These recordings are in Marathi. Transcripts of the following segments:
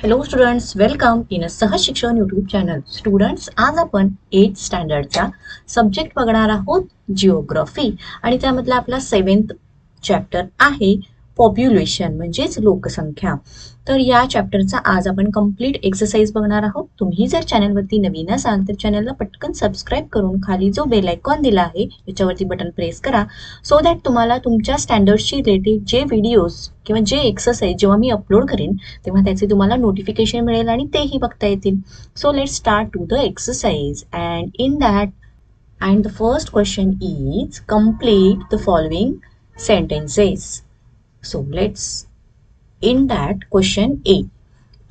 हॅलो स्टुडंट्स, वेलकम इन अ सहज शिक्षण यूट्यूब चॅनल. स्टुडंट्स, आज आपण 8th स्टँडर्डचा सब्जेक्ट बघणार आहोत जिओग्राफी आणि त्यामधला आपला 7th चॅप्टर आहे पॉप्युलेशन म्हणजेच लोकसंख्या. तर या चॅप्टरचा आज आपण कंप्लीट एक्सरसाइज बघणार आहोत. तुम्ही जर चॅनलवरती नवीन असाल तर चॅनलला पटकन सबस्क्राईब करून खाली जो बेल आयकॉन दिला आहे याच्यावरती बटन प्रेस करा, सो दॅट तुम्हाला तुमच्या स्टँडर्डशी रिलेटेड जे व्हिडिओज किंवा जे एक्सरसाइज जेव्हा मी अपलोड करेन तेव्हा त्याचे तुम्हाला नोटिफिकेशन मिळेल आणि तेही बघता येतील. So let's start to the exercise and the first question is complete the following sentences. So let's in that question A.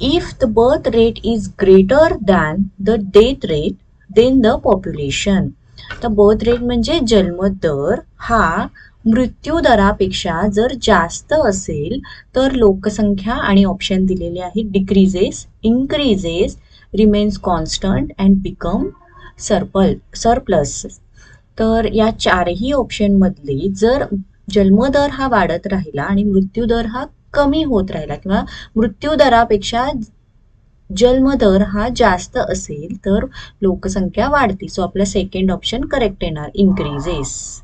If the birth rate is greater than the death rate, then the population. तर बर्थ रेट म्हणजे जन्मदर हा मृत्यू दरापेक्षा जर जास्त असेल तर लोकसंख्या, आणि ऑप्शन दिलेले आहे decreases, increases, remains constant and become surplus. तर या चारही ऑप्शन मधले जर जन्मदर हा वाढत राहिला आणि मृत्यू दर हा कमी होत राहिला किंवा मृत्यू दरापेक्षा जन्मदर हा जास्त असेल तर लोकसंख्या वाढते. सो आपला सेकंड ऑप्शन करेक्ट येणार, increases.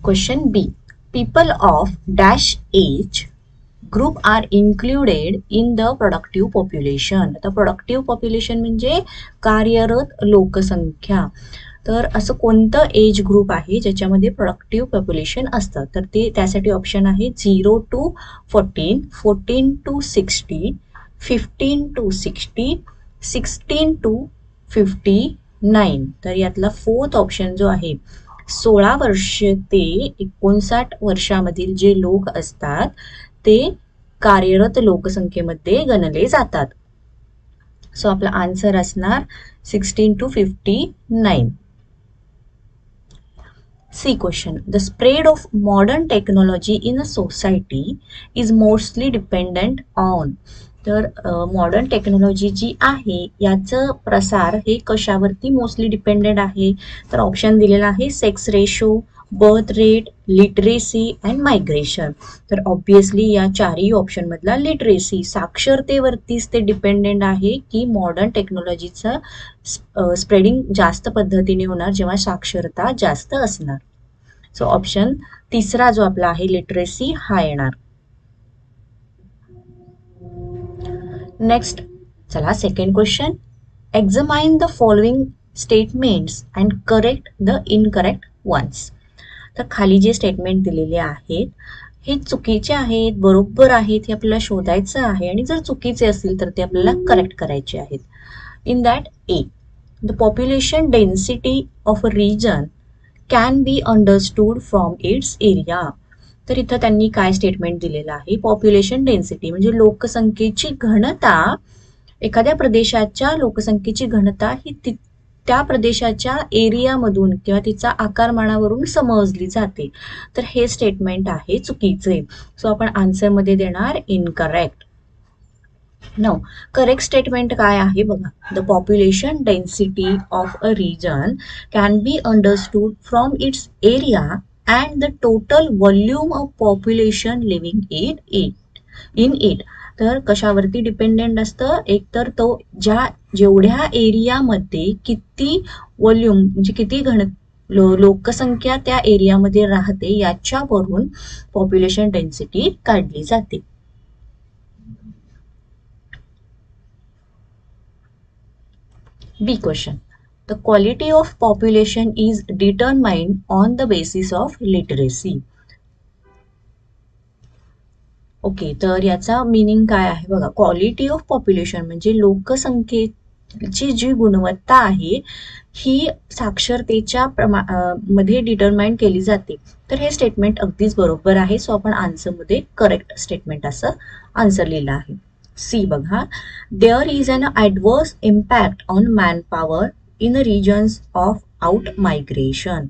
Question B. People of dash age group are included in the productive population. आता प्रोडक्टिव्ह पॉप्युलेशन म्हणजे कार्यरत लोकसंख्या. तर असं कोणतं एज ग्रुप आहे ज्याच्यामध्ये प्रोडक्टिव्ह पॉप्युलेशन असतं, तर ते त्यासाठी ऑप्शन आहे 0 to 14, 14 to 60, 15 to 60, 16 to 59. तर यातला फोर्थ ऑप्शन जो आहे 16 वर्ष ते 59 वर्षामधील जे लोक असतात ते कार्यरत लोकसंख्येमध्ये गणले जातात. सो आपला आन्सर असणार 16 to 59. C question. The spread of modern technology in a society is mostly dependent on. तर मॉडर्न टेक्नॉलॉजी जी आहे याचं प्रसार हे कशावरती मोस्टली डिपेंडेंट आहे, तर ऑप्शन दिलेला आहे sex ratio, birth rate, literacy and migration. तर ऑब्विसली या चारही ऑप्शन मधला लिटरेसी, साक्षरतेवरतीच ते डिपेंडेंट आहे की मॉडर्न टेक्नॉलॉजीचं स्प्रेडिंग जास्त पद्धतीने होणार जेव्हा साक्षरता जास्त असणार. सो ऑप्शन तिसरा जो आपला आहे लिटरेसी हा येणार. नेक्स्ट, चला second question. Examine the following statements and correct the incorrect ones. तर खाली जे स्टेटमेंट दिलेले आहेत हे चुकीचे आहेत, बरोबर आहेत हे आपल्याला शोधायचं आहे, आणि जर चुकीचे असतील तर ते आपल्याला करेक्ट करायचे आहेत. In that A, the population density of a region can be understood from its area. तर इथं त्यांनी काय स्टेटमेंट दिलेलं आहे, पॉप्युलेशन डेन्सिटी म्हणजे लोकसंख्येची घनता, एखाद्या प्रदेशाच्या लोकसंख्येची घनता ही त्या प्रदेशाच्या एरियामधून किंवा तिचा आकारमानावरून समजली जाते. तर हे स्टेटमेंट आहे चुकीचे. सो आपण आन्सरमध्ये देणार इनकरेक्ट. नो, करेक्ट स्टेटमेंट काय आहे बघा. The population density of a region can be understood from its area and the total volume of population living in it. तर कशावरती डिपेंडेंट असतं, एक तर तो जेवढ्या एरियामध्ये किती व्हॉल्यूम म्हणजे किती लोकसंख्या त्या एरियामध्ये राहते याच्यावरून पॉप्युलेशन डेन्सिटी काढली जाते. B question. The quality of population is determined on the basis of literacy. Okay, तर याचा मीनिंग काय आहे बघा. क्वालिटी ऑफ पॉप्युलेशन म्हणजे लोकसंख्येची जी गुणवत्ता आहे ही साक्षरतेच्या मध्ये डिटरमाइन केली जाते. तर हे स्टेटमेंट अगदीच बरोबर आहे. सो आपण आन्सरमध्ये करेक्ट स्टेटमेंट असं आन्सर लिहिलं आहे. सी बघा. There is an adverse impact on manpower in regions of out migration.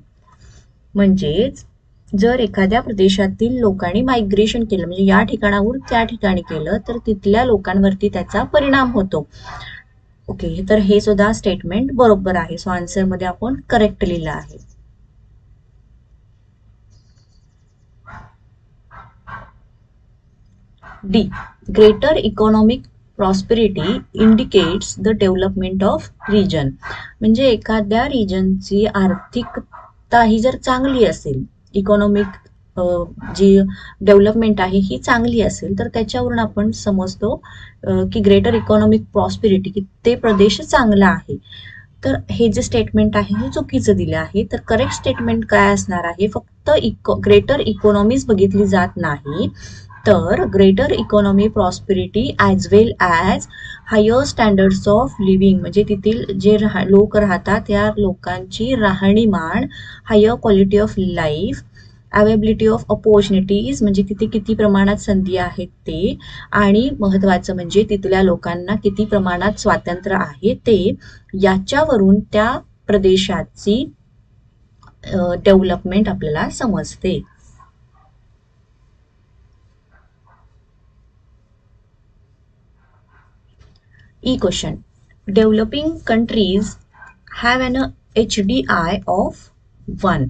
म्हणजेच जर एखाद्या प्रदेशातील लोकांनी मायग्रेशन केलं म्हणजे या ठिकाणाहून त्या ठिकाणी केलं तर तिथल्या लोकांवरती त्याचा परिणाम होतो. ओके, तर हे सुद्धा स्टेटमेंट बरोबर आहे. सो आन्सरमध्ये आपण करेक्ट लिहिलं आहे. D, greater economic prosperity indicates the development of region. म्हणजे एखाद्या रिजनची आर्थिकता ही जर चांगली असेल, इकॉनॉमिक जी डेव्हलपमेंट आहे ही चांगली असेल, तर त्याच्यावरून आपण समजतो की ग्रेटर इकॉनॉमिक प्रॉस्पेरिटी, की ते प्रदेश चांगला आहे. तर हे जे स्टेटमेंट आहे हे चुकीचं दिलं आहे. तर करेक्ट स्टेटमेंट काय असणार आहे, फक्त ग्रेटर इकॉनॉमीज बघितली जात नाही, तर greater economy prosperity as well as higher standards of living, म्हणजे तेथील जे लोक राहतात या लोकांची राहणीमान, higher quality of life, availability of opportunities, म्हणजे तिथे किती प्रमाणात संधी आहेत ते, आणि महत्त्वाचं म्हणजे तिथल्या लोकांना किती प्रमाणात स्वातंत्र्य आहे ते, याच्यावरून त्या प्रदेशाची डेव्हलपमेंट आपल्याला समजते. E question, developing countries have N HDI of 1.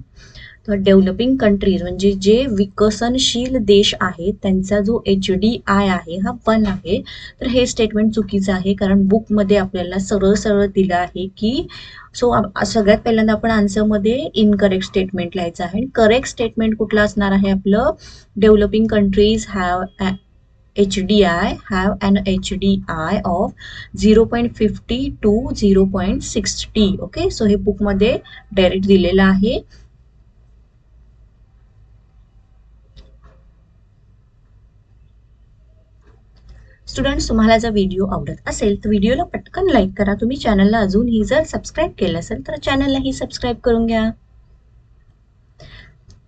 तर डेव्हलपिंग कंट्रीज म्हणजे जे विकसनशील देश आहेत त्यांचा जो HDI आहे हा 1 आहे. तर हे स्टेटमेंट चुकीचं आहे, कारण बुकमध्ये आपल्याला सरळ सरळ दिलं आहे की सगळ्यात पहिल्यांदा आपण आन्सरमध्ये इनकरेक्ट स्टेटमेंट लिहायचं आहे. करेक्ट स्टेटमेंट कुठलं असणार आहे आपलं, developing countries have HDI have an HDI of 0.50 to 0.60. Okay, so हे बुकमध्ये डायरेक्ट दिलेलं आहे. स्टुडंट्स, तुम्हाला जर व्हिडिओ आवडत असेल तर व्हिडिओला पटकन लाईक करा. तुम्ही चॅनलला अजूनही जर सबस्क्राईब केलं असेल तर चॅनललाही सबस्क्राईब करून घ्या.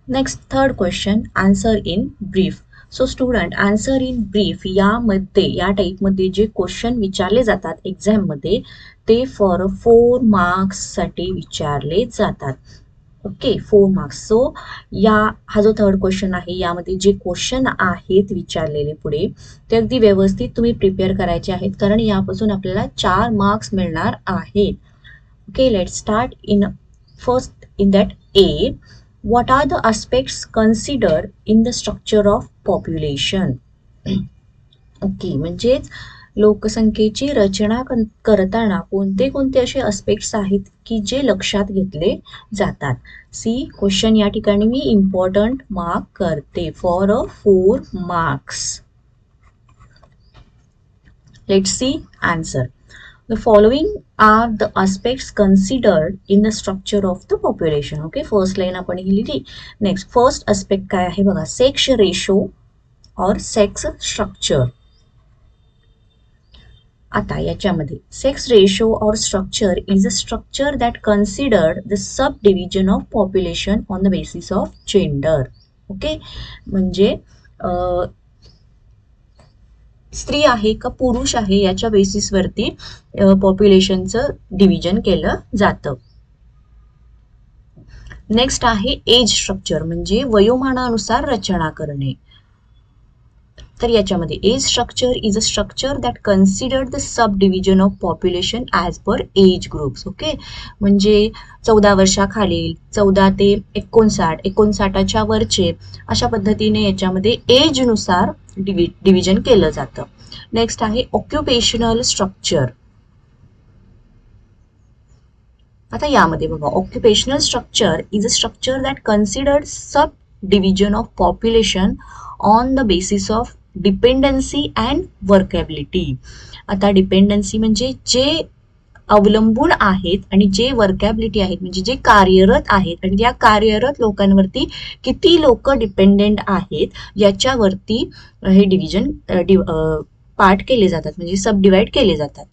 Next third question, answer in brief. So student, answer in brief यामध्ये या टाईपमध्ये जे क्वेश्चन विचारले जातात एक्झाममध्ये ते फॉर 4 मार्क्ससाठी विचारले जातात. Okay, 4 marks. सो हा जो थर्ड क्वेश्चन आहे यामध्ये जे क्वेश्चन आहेत विचारलेले पुढे ते अगदी व्यवस्थित तुम्ही प्रिपेअर करायचे आहेत, कारण यापासून आपल्याला 4 मार्क्स मिळणार आहेत. Okay, let's start in first in that A. What are the aspects considered in the structure of population? Okay, म्हणजेच लोकसंख्येची रचना करताना कोणते कोणते असे अस्पेक्ट्स आहेत की जे लक्षात घेतले जातात. सी क्वेश्चन या ठिकाणी मी इम्पॉर्टंट मार्क करते for 4 marks. Let's see answer. The following are the aspects considered in the structure of the population. Okay, first line आपण ही लिहिली. नेक्स्ट फर्स्ट aspect काय आहे बघा, सेक्स रेशो और सेक्स स्ट्रक्चर. आता याच्यामध्ये सेक्स रेशो और structure is a structure that considered the sub division of population on the basis of gender. Okay, म्हणजे स्त्री आहे का पुरुष आहे याच्या बेसिसवरती पॉप्युलेशनचं डिव्हिजन केलं जातं. नेक्स्ट आहे एज स्ट्रक्चर, म्हणजे वयोमानानुसार रचना करणे. तर याच्यामध्ये age structure is a structure that considered the sub division of population as per age groups. Okay, म्हणजे 14 वर्षाखालील, 14 ते 59, 59च्या वरचे, अशा पद्धतीने याच्यामध्ये एजनुसार डिव्हिजन केलं जातं. नेक्स्ट आहे ऑक्युपेशनल स्ट्रक्चर. आता यामध्ये बघा, occupational structure is a structure that considered sub division of population on the basis of dependency and workability. आता डिपेंडन्सी म्हणजे जे अवलंबून आहेत आणि जे वर्कॅबिलिटी आहेत म्हणजे जे कार्यरत आहेत आणि या कार्यरत लोकांवरती किती लोक डिपेंडेंट आहेत याच्यावरती हे डिव्हिजन पार्ट केले जातात, म्हणजे सब डिवाइड केले जातात.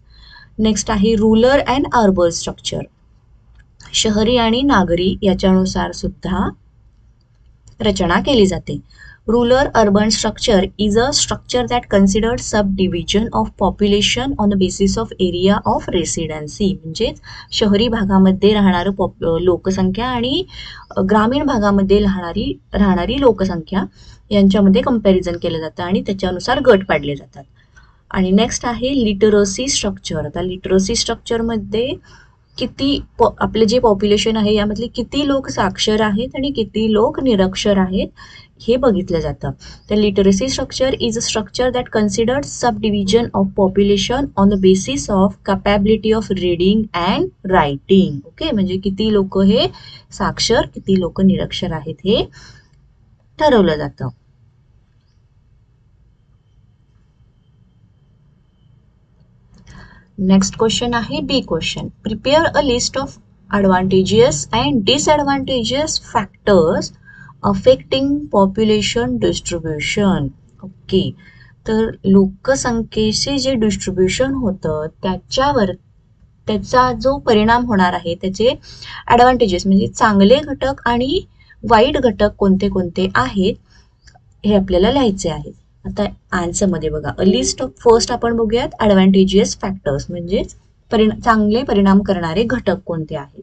नेक्स्ट आहे रूरल अँड अर्बन स्ट्रक्चर. शहरी आणि नागरी याच्यानुसार सुद्धा रचना केली जाते. Rural urban structure is a structure that considers subdivision of population on the basis of area of residency. म्हणजे शहरी भागामध्ये राहणारं लोकसंख्या आणि ग्रामीण भागामध्ये राहणारी लोकसंख्या यांच्यामध्ये कंपॅरिझन केलं जातं आणि त्याच्यानुसार गट पाडले जातात. आणि नेक्स्ट आहे लिटरसी स्ट्रक्चर. आता लिटरसी स्ट्रक्चरमध्ये किती आपले जे पॉप्युलेशन आहे यामधले किती लोक साक्षर आहेत आणि किती लोक निरक्षर आहेत हे बघितलं जातं. तर literacy structure is a structure that considered sub division of population on the basis of capability of reading and writing. Okay, म्हणजे किती लोक हे साक्षर किती लोक निरक्षर आहेत हे ठरवलं जातं. नेक्स्ट क्वेश्चन आहे B question. Prepare a list of advantageous and disadvantageous factors affecting population distribution. Okay, तर लोकसंख्येचे जे डिस्ट्रीब्युशन होतं त्याचा जो परिणाम होणार आहे त्याचे ॲडव्हान्टेजेस म्हणजे चांगले घटक आणि वाईट घटक कोणते कोणते आहेत हे आपल्याला लिहायचे आहेत. आता आन्सरमध्ये बघा, अ लिस्ट ऑफ फर्स्ट आपण बघूयात ॲडव्हान्टेजियस फॅक्टर्स म्हणजे चांगले परिणाम करणारे घटक कोणते आहेत.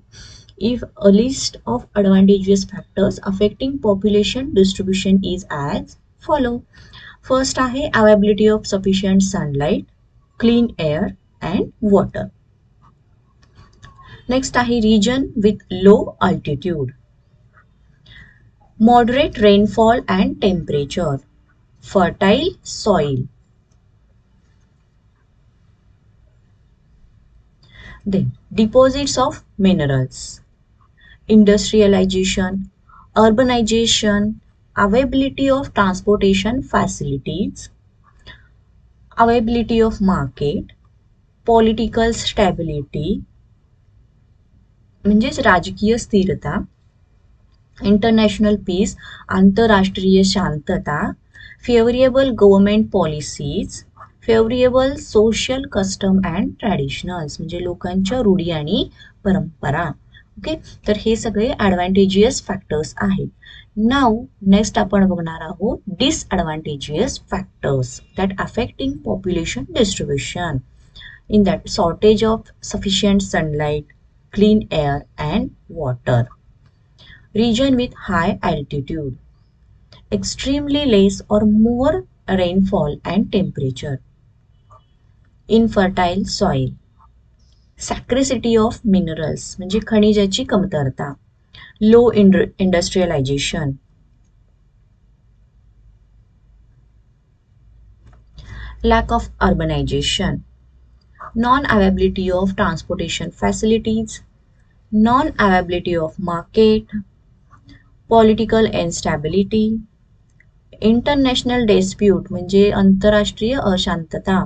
If a list of advantageous factors affecting population distribution is as follow. First आहे availability of sufficient sunlight, clean air and water. Next आहे region with low altitude, moderate rainfall and temperature, fertile soil. Then deposits of minerals, industrialization, urbanization, availability of transportation facilities, availability of market, political stability म्हणजेच राजकीय स्थिरता, इंटरनॅशनल पीस आंतरराष्ट्रीय शांतता, favourable government policies, favourable social custom and traditionals म्हणजे लोकांच्या रूढी आणि परंपरा. ओके, तर हे सगळे ॲडव्हान्टेजियस फॅक्टर्स आहेत. नाव नेक्स्ट आपण बघणार आहोत disadvantageous factors that affecting population distribution. In that shortage of sufficient sunlight, clean air and water, region with high altitude, extremely less or more rainfall and temperature, infertile soil, scarcity of minerals म्हणजे खनिजाची कमतरता, low industrialization, lack of urbanization, non-availability of transportation facilities, non-availability of market, political instability, international dispute म्हणजे आंतरराष्ट्रीय अशांतता,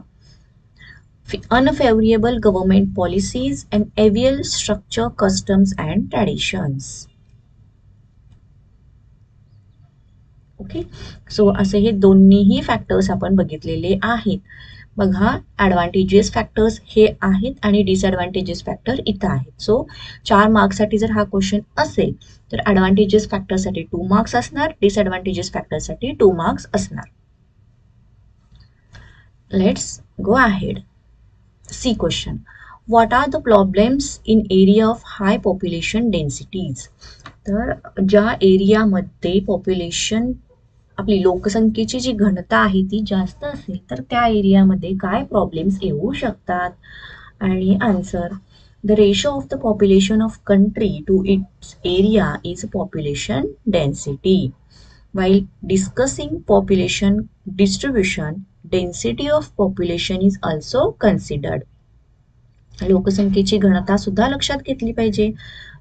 unfavourable government policies and evil structure customs and traditions. Okay, so असे हे दोन्हीही फॅक्टर्स आपण बघितलेले आहेत. बघा, ॲडव्हान्टेजियस फॅक्टर्स हे आहेत आणि डिसॲडव्हान्टेजियस फॅक्टर इथं आहेत. सो 4 मार्क्ससाठी जर हा क्वेश्चन असेल तर ॲडव्हान्टेजियस फॅक्टरसाठी 2 मार्क्स असणार, डिसॲडव्हान्टेजियस फॅक्टरसाठी 2 मार्क्स असणार. Let's go ahead. C question, what are the problems in area of high population densities. तर ज्या एरियामध्ये पॉप्युलेशन आपली लोकसंख्येची जी घनता आहे ती जास्त असेल तर त्या एरियामध्ये काय प्रॉब्लेम्स येऊ शकतात. आणि answer, the ratio of the population of country to its area is population density. while discussing population distribution, density of population is also considered. लोकसंख्येची घनता सुद्धा लक्षात घेतली पाहिजे.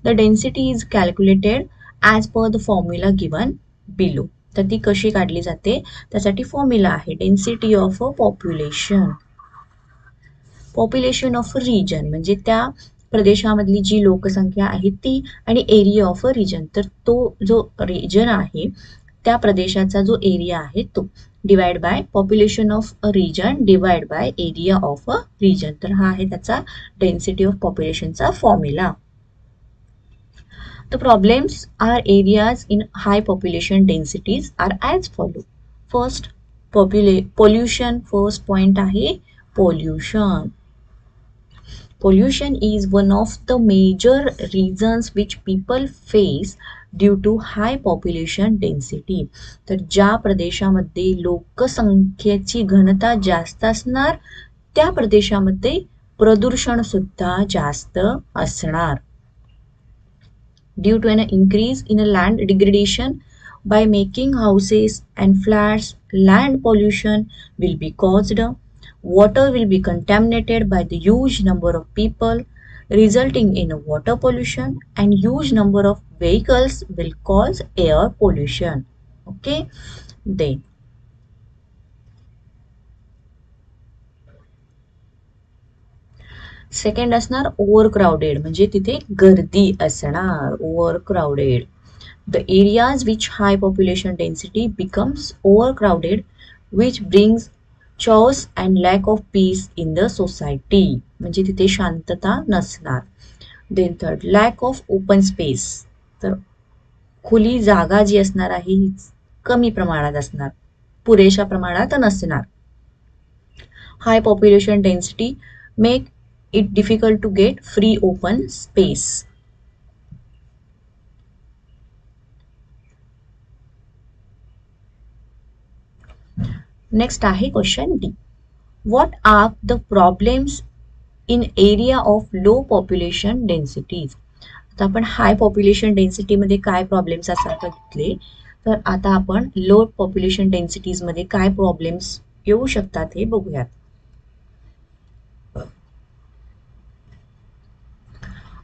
The density is calculated as per the formula given below. तर ती कशी काढली जाते त्यासाठी फॉर्म्युला आहे density of a population. Population of a region म्हणजे त्या प्रदेशामधली जी लोकसंख्या आहे ती, आणि एरिया ऑफ अ रिजन तर तो जो रिजन आहे त्या प्रदेशाचा जो एरिया आहे तो, divide by population of a region divide by area of a region. तर हा आहे त्याचा डेन्सिटी ऑफ पॉप्युलेशनचा formula. The problems are areas in high population densities are as follow. First, pollution. First point आहे pollution. Pollution is one of the major reasons which people face due to high population density. तर ज्या प्रदेशामध्ये लोकसंख्येची घनता जास्त असणार त्या प्रदेशामध्ये प्रदूषण सुद्धा जास्त असणार. Due to an increase in a land degradation by making houses and flats, land pollution will be caused. Water will be contaminated by the huge number of people, resulting in water pollution, and huge number of vehicles will cause air pollution. Okay, then second असणार ओव्हर क्राउडेड, म्हणजे तिथे गर्दी असणार. Overcrowded, the areas which high population density becomes overcrowded which brings chaos and lack of peace in the society, म्हणजे तिथे शांतता नसणार. Then third, lack of open space, तर खुली जागा जी असणार आहे ही कमी प्रमाणात असणार, पुरेशा प्रमाणात नसणार. High population density make it difficult to get free open space. Next आहे question D. What are the problems in area of low population densities? आता आपण हाय पॉप्युलेशन डेन्सिटी मध्ये काय प्रॉब्लेम्स असतात बघितले, तर आता आपण लो पॉप्युलेशन डेन्सिटीज मध्ये काय प्रॉब्लेम्स येऊ शकतात हे बघूयात.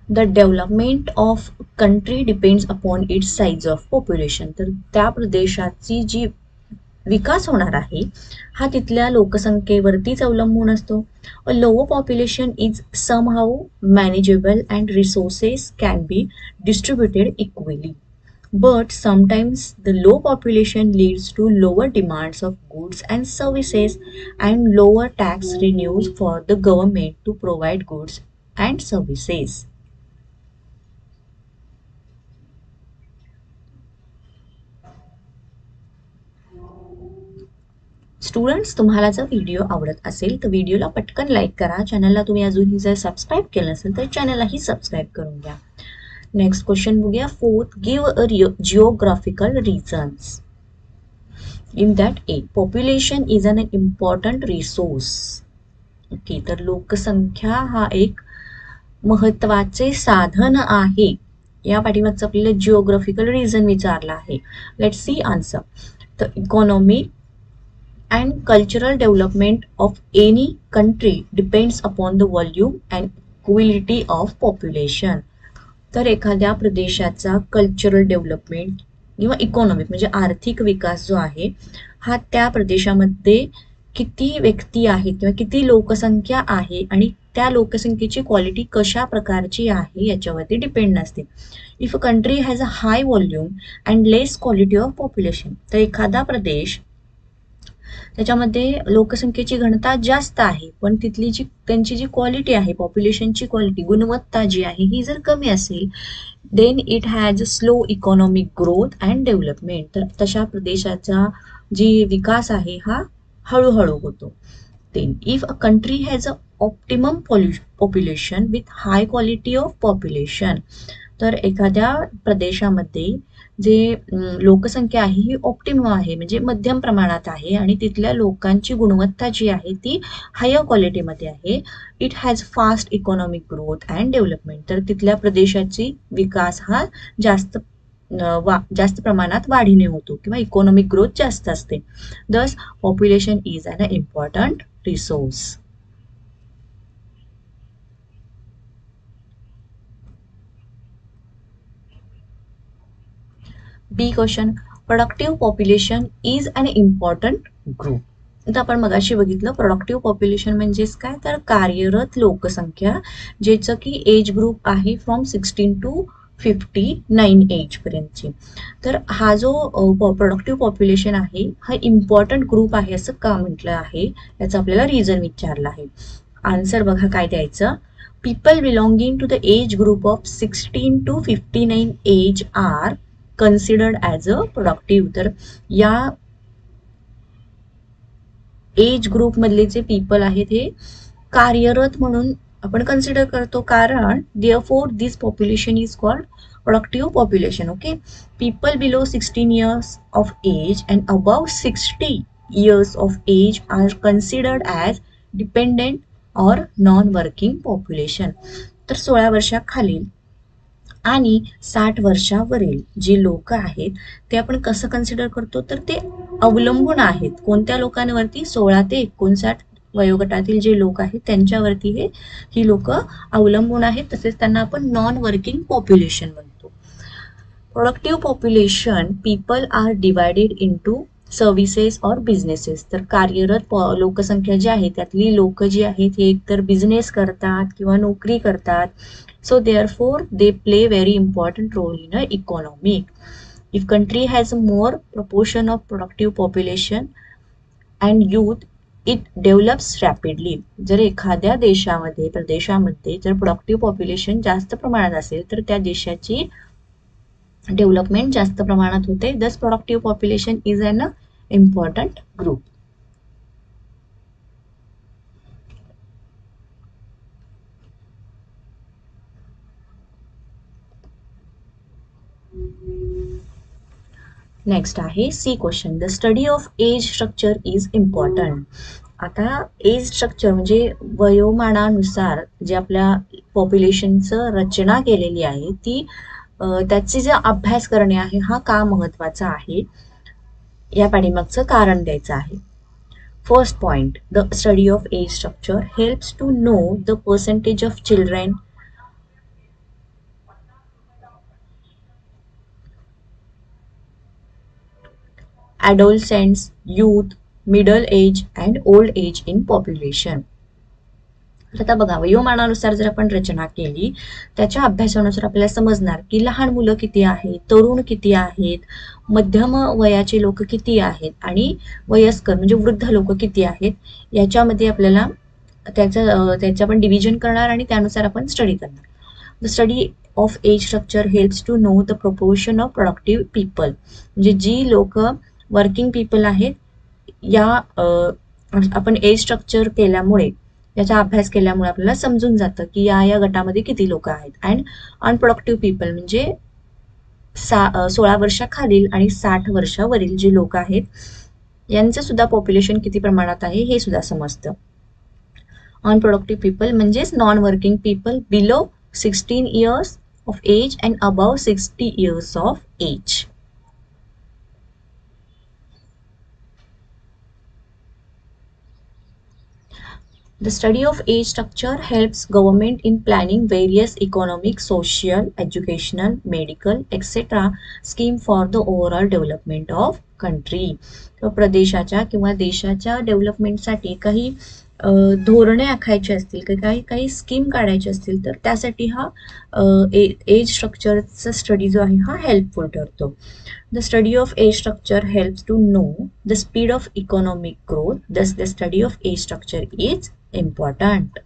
The development of country depends upon its size of population. तर त्या प्रदेशाची जी विकास होणार आहे हा तिथल्या लोकसंख्येवरतीच अवलंबून असतो. A lower population is somehow manageable and resources can be distributed equally. But sometimes the low population leads to lower demands of goods and services and lower tax revenues for the government to provide goods and services. Students, तुम्हाला जर व्हिडिओ आवडत असेल तर व्हिडिओला पटकन लाईक करा. चॅनलला तुम्ही अजूनही जर सबस्क्राईब केलं नसेल तर चॅनललाही सबस्क्राईब करून घ्या. नेक्स्ट क्वेश्चन बघूया. Fourth, give a geographical reasons in that a population is an important resource. Okay, तर लोकसंख्या हा एक महत्वाचे साधन आहे. या पाठीमागचं आपल्याला जिओग्राफिकल रिझन विचारला आहे. Let's see answer. तर economic and cultural development of any country depends upon the volume and equality of population. तर एखाद्या प्रदेशाचा कल्चरल डेव्हलपमेंट किंवा इकॉनॉमिक म्हणजे आर्थिक विकास जो आहे हा त्या प्रदेशामध्ये किती व्यक्ती आहेत किंवा किती लोकसंख्या आहे आणि त्या लोकसंख्येची क्वालिटी कशा प्रकारची आहे याच्यावरती डिपेंड असते. If a country has a high volume and less quality of population, तर एखादा प्रदेश त्याच्यामध्ये लोकसंख्येची घनता जास्त आहे पण तिथली जी त्यांची जी क्वालिटी आहे, पॉप्युलेशनची क्वालिटी, गुणवत्ता जी आहे ही जर कमी असेल, then it has slow economic growth and development, तर तशा प्रदेशाचा जी विकास आहे हा हळूहळू होतो. Then if a country has a optimum population with high quality of population, तर एखाद्या प्रदेशामध्ये जे लोकसंख्या आहे ही ऑप्टिमम आहे म्हणजे मध्यम प्रमाणात आहे आणि तिथल्या लोकांची गुणवत्ता जी आहे ती हायर क्वालिटीमध्ये आहे. It has fast economic growth and development, तर तिथल्या प्रदेशाची विकास हा जास्त प्रमाणात वाढीने होतो किंवा इकॉनॉमिक ग्रोथ जास्त असते. Thus population is an important resource. B question, productive population is an important group. आता आपण मगाशी बघितलं प्रोडक्टिव्ह पॉप्युलेशन म्हणजेच काय, तर कार्यरत लोकसंख्या ज्याचं की एज ग्रुप आहे फ्रॉम 16 to 59 एज पर्यंतची. तर हा जो प्रोडक्टिव्ह पॉप्युलेशन आहे हा इम्पॉर्टंट ग्रुप आहे असं का म्हटलं आहे याचं आपल्याला रिझन विचारलं आहे. आन्सर बघा काय द्यायचं. People belonging to the age group of 16 to 59 age are considered as a productive. तर या एज ग्रुप मधले जे पीपल आहेत हे कार्यरत म्हणून आपण कन्सिडर करतो, कारण therefore this population is called productive population. Okay, people below 16 years of age and above 60 years of age are considered as dependent और नॉन वर्किंग पॉप्युलेशन. तर 16 वर्षाखालील आणि 60 वर्षावरील जे लोक आहेत ते आपण कसं कन्सिडर करतो, तर ते अवलंबून आहेत कोणत्या लोकांवरती, 16 ते 59 वयोगटातील जे लोक आहेत त्यांच्यावरती ही लोक अवलंबून आहेत. तसेच त्यांना आपण नॉन वर्किंग पॉप्युलेशन म्हणतो. Productive population people are divided into services or businesses. तर कार्यरत लोकसंख्या जी आहे त्यातली लोक जी आहेत हे एकतर बिझनेस करतात किंवा नोकरी करतात. So therefore they play very important role in a economy. If country has a more proportion of productive population and youth, it develops rapidly. जर एखाद्या देशामध्ये प्रदेशामध्ये जर प्रोडक्टिव्ह पॉप्युलेशन जास्त प्रमाणात असेल तर त्या देशाची डेव्हलपमेंट जास्त प्रमाणात होते. Thus productive population is an important group. Next आहे C question. The study of age structure is important. आता एज स्ट्रक्चर म्हणजे वयोमानानुसार जे आपल्या पॉप्युलेशनचं रचना केलेली आहे ती त्याचे जे अभ्यास करणे आहे हा का महत्वाचा आहे या पाठीमागचं कारण द्यायचं आहे. First point, the study of age structure helps to know the percentage of children adolescents, youth, middle age and old age in population. आता बघा वयोमानानुसार जर आपण रचना केली त्याच्या अभ्यासानुसार आपल्याला समजणार की लहान मुलं किती आहेत, तरुण किती आहेत, मध्यम वयाचे लोक किती आहेत आणि वयस्कर म्हणजे वृद्ध लोक किती आहेत. याच्यामध्ये आपल्याला त्याचं आपण डिव्हिजन करणार आणि त्यानुसार आपण स्टडी करणार. The study of age structure helps to know the proportion of productive people. म्हणजे जी लोक वर्किंग पीपल आहेत या आपण एज स्ट्रक्चर केल्यामुळे याचा अभ्यास केल्यामुळे आपल्याला समजून जातं की या गटामध्ये किती लोक आहेत. अँड अनप्रोडक्टिव्ह पीपल म्हणजे 16 वर्षाखालील आणि 60 वर्षावरील जे लोक आहेत यांचं सुद्धा पॉप्युलेशन किती प्रमाणात आहे हे सुद्धा समजतं. अनप्रोडक्टिव्ह पीपल म्हणजेच non working people below 16 years of age and above 60 years of age. The study of age structure helps government in planning various economic, social, educational, medical, etc. scheme for the overall development of country. तर प्रदेशाच्या किंवा देशाच्या डेव्हलपमेंटसाठी काही धोरणे आखायची असतील काही स्कीम काढायची असतील तर त्यासाठी हा एज स्ट्रक्चरचा स्टडी जो आहे हा हेल्पफुल ठरतो. The study of age structure helps to know the speed of economic growth. Thus, the study of age structure is important.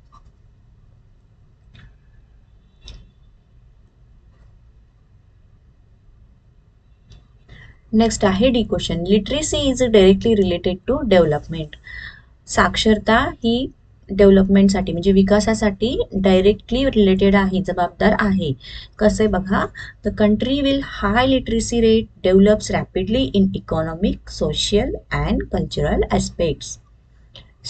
Next आहे D question. Literacy is directly related to development. साक्षरता ही डेव्हलपमेंटसाठी म्हणजे विकासासाठी डायरेक्टली रिलेटेड आहे, जबाबदार आहे. कसं आहे बघा, the country will high literacy rate develops rapidly in economic, social and cultural aspects.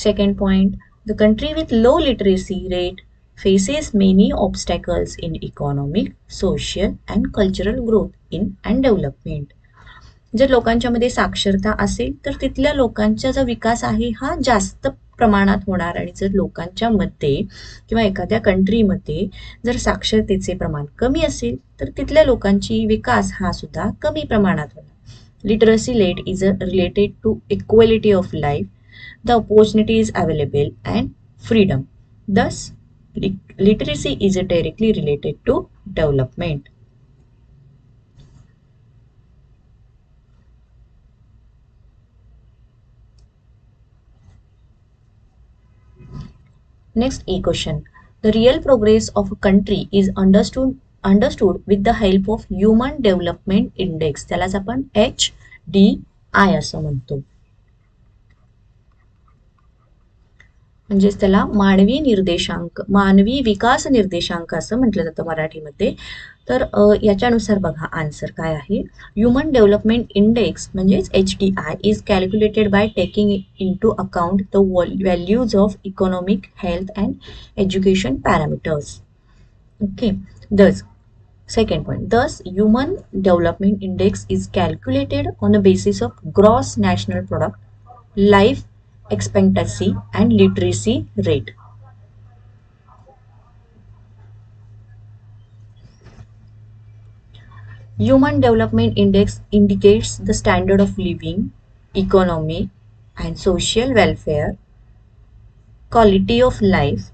Second point, the country with low literacy rate faces many obstacles in economic, social and cultural growth in and development. जर लोकांच्या मध्ये साक्षरता असेल तर तिथल्या लोकांचा जो विकास आहे हा जास्त प्रमाणात होणार आणि जर लोकांच्या मध्ये किंवा एखाद्या कंट्रीमध्ये जर साक्षरतेचे प्रमाण कमी असेल तर तिथल्या लोकांची विकास हा सुद्धा कमी प्रमाणात होणार. Literacy rate is related to equality of life, the opportunities available and freedom. Thus literacy is directly related to development. Next E question. The real progress of a country is understood with the help of Human Development Index. त्यालाच आपण HDI असं म्हणतो. म्हणजेच त्याला मानवी विकास निर्देशांक असं म्हटलं जातं मराठीमध्ये. तर याच्यानुसार बघा आन्सर काय आहे. ह्युमन डेव्हलपमेंट इंडेक्स म्हणजेच HDI is calculated by taking into account the values of economic, health and education parameters. Okay. Thus, second point, thus human development index is calculated on the basis of gross national product, life expectancy and literacy rate. Human Development Index indicates the standard of living, economy and social welfare, quality of life,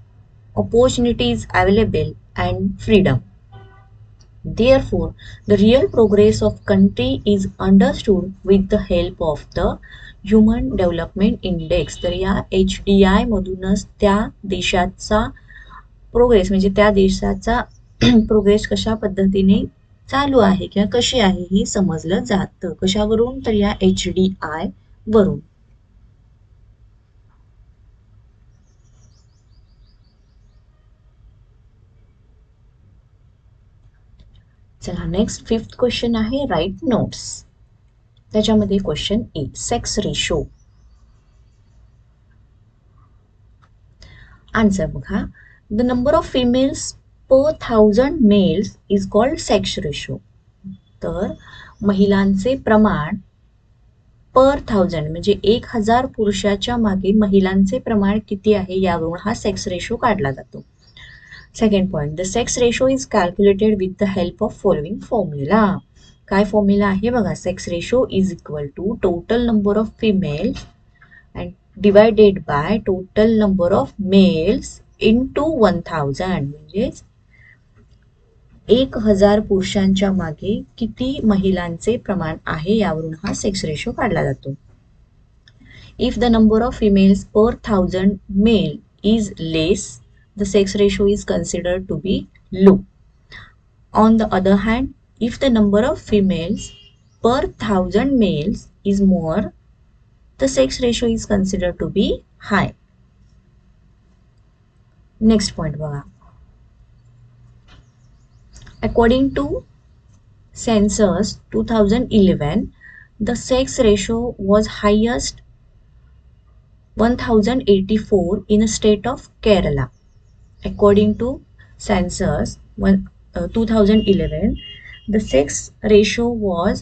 opportunities available and freedom. Therefore, the real progress of country is understood with the help of the Human Development Index. तर या HDI मधूनच त्या देशाचा प्रोग्रेस म्हणजे त्या देशाचा प्रोग्रेस कशा पद्धतीने चालू आहे किंवा कशी आहे हे समजलं जातं. कशावरून? तर या HDI वरून. चला नेक्स्ट 5th क्वेश्चन आहे राईट नोट्स. त्याच्यामध्ये question A, sex ratio. Answer बघा. The number of females per 1000 males is called sex ratio. तर महिलांचे प्रमाण पर 1000 म्हणजे 1000 पुरुषाच्या मागे महिलांचे प्रमाण किती आहे यावरून हा सेक्स रेशो काढला जातो. Second point, the sex ratio is calculated with the help of following formula. काय फॉर्म्युला आहे बघा. Sex ratio is equal to total number of females and divided by total number of males into 1000. म्हणजेच 1000 पुरुषांच्या मागे किती महिलांचे प्रमाण आहे यावरून हा सेक्स रेशो काढला जातो. If the number of females per 1000 male is less, the sex ratio is considered to be low. On the other hand, if the number of females per 1000 males is more, the sex ratio is considered to be high. Next point बघा. According to census 2011, the sex ratio was highest 1084 in the state of Kerala. According to census 2011, the sex ratio was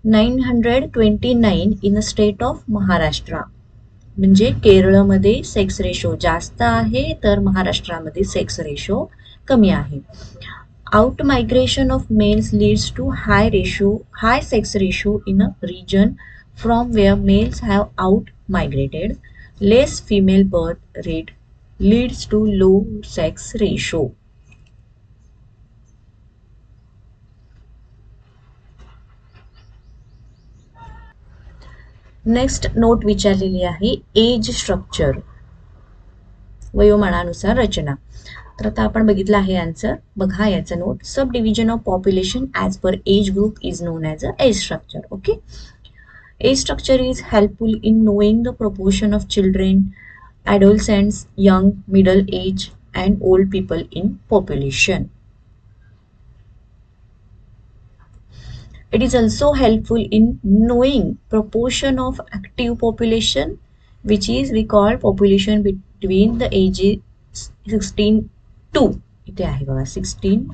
929 in the state of Maharashtra. म्हणजे केरळमध्ये सेक्स रेशो जास्त आहे तर महाराष्ट्रामध्ये सेक्स रेशो कमी आहे. Out migration of males leads to high sex ratio in a region from where males have out migrated. Less female birth rate leads to low sex ratio. Next note विचारलेली आहे एज स्ट्रक्चर, वयोमानानुसार रचना. तर आता आपण बघितलं आहे आन्सर. बघा याचा note. Sub division of population as per age group is known as a age structure. Okay. Age structure is helpful in knowing the proportion of children, adolescents, young, middle age and old people in population. It is also helpful in knowing proportion of active population, which is we call population between the ages 16 to इथे आहे बघा 16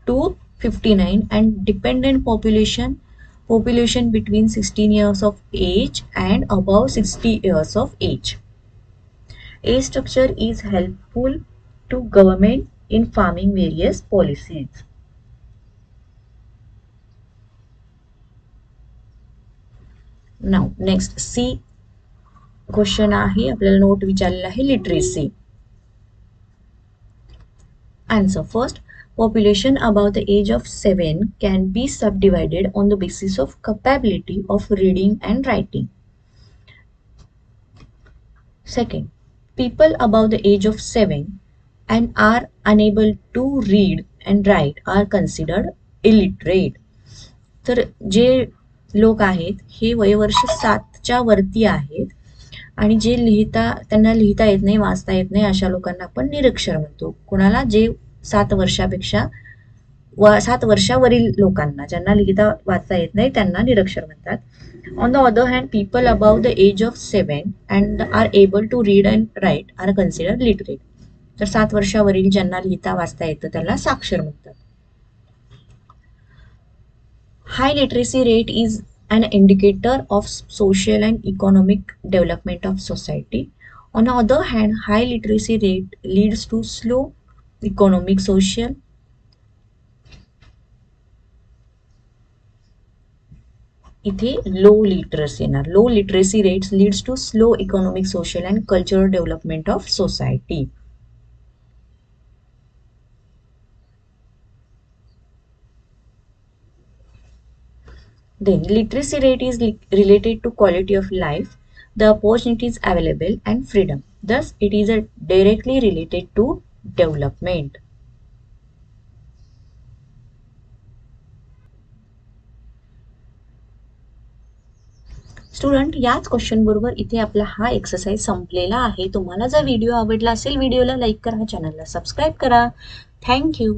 to 59 and dependent population between 16 years of age and above 60 years of age. Age structure is helpful to government in farming various policies. Now next C question आहे. आपल्याला नोट विचारलेला आहे literacy. Answer. First, population above the age of 7 can be subdivided on the basis of capability of reading and writing. Second, people above the age of 7 and are unable to read and write are considered illiterate. तर जे लोक आहेत हे वयवर्ष 7च्या वरती आहेत आणि जे त्यांना लिहिता येत नाही, वाचता येत नाही अशा लोकांना आपण निरक्षर म्हणतो. कुणाला? जे 7 वर्षापेक्षा 7 वर्षावरील लोकांना, ज्यांना लिहिता वाचता येत नाही त्यांना निरक्षर म्हणतात. On the other hand, people above the age of 7 and are able to read and write are considered literate. तर 7 वर्षावरील ज्यांना लिहिता वाचता येतं त्याला साक्षर म्हणतात. High literacy rate is an indicator of social and economic development of society. On the other hand, high literacy rate leads to slow economic, social. इथे लो लिटरसी येणार. Low literacy rates leads to slow economic, social and cultural development of society. Then literacy rate is related to quality of life, the opportunities available and freedom. Thus, it is directly related to development. Student, याच क्वेश्चन बरोबर इथे आपला हा एक्सरसाइज संपलेला आहे. तुम्हाला जर व्हिडिओ आवडला असेल, व्हिडिओला लाईक करा, चॅनलला सबस्क्राईब करा. थँक्यू.